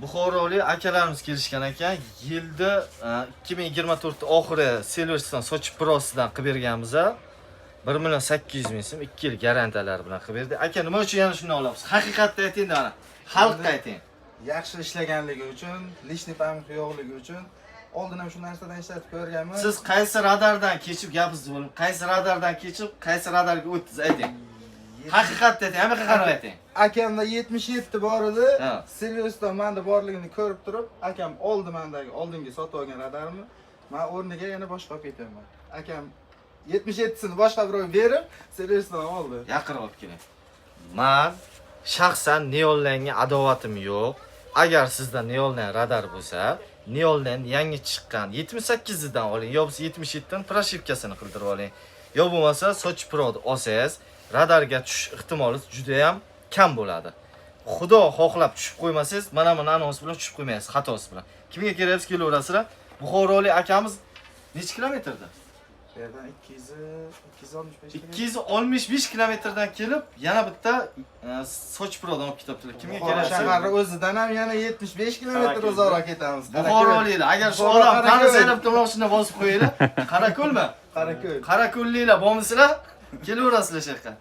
Buxorolik akalarimiz kelishgan ekan. Yilda 2024 oxiri Silverstone Sochi Pro'sidan qilib berganmiz. 1.8 million so'm 2 yil garantiyalar bilan qilib berdi. Aka, nima uchun yana shunday olamiz? Haqiqatni ayting-da mana. Xalqqa ayting. Yaxshi ishlaganligi uchun, lishniy pamuk yo'qligi uchun oldin ham shu narsadan ishlatib ko'rganman. Siz qaysi radardan kechib gapingizni bo'ling. Qaysi radardan kechib, qaysi radarga o'tdingiz ayting. Haqiqatni ayting, haqiqatni ayting. Akamda 77 bor edi. Ha. Silverstone menda borligini ko'rib turib, akam oldi mendagi oldingi sotib olgan radarimni. Men o'rniga yana boshqa olib ketaman. Akam 77sini boshqa birovga berib, Silverstone oldi. Yaqin olib keling. Men shaxsan neonlangan adovatim yo'q. Agar sizda neonlan radar bo'lsa, neonlan yangi chiqqan 78 dan oling, yo bo'lmasa 77 dan proshivkasini qildirib oling. Yo bo'lmasa Sochi Pro'ni olsangiz, radarga tushish ehtimoli juda ham kam bo'ladi. Xudo xohlab tushib qo'ymasangiz, mana buni anons bilan tushib qo'ymaysiz, xatosi bilan. Kimga keryapsiz kelaverasizlar? Buxorolik akamiz necha kilometrda? Bu yerdan 265 265 kilometrdan kelib, yana bitta Sochi Pro'dan olib ketyaptilar. Kimga keryapsiz? Shahar o'zidan ham yana 75 kilometr uzoqroq ketamiz. Buxoroliklar, agar shu odam qani sanab tomosini bosib qo'yinglar, Qarako'lmi? Qarako'l. Qarako'lliklar bormisizlar? Kelaverasizlar shu yoqqa.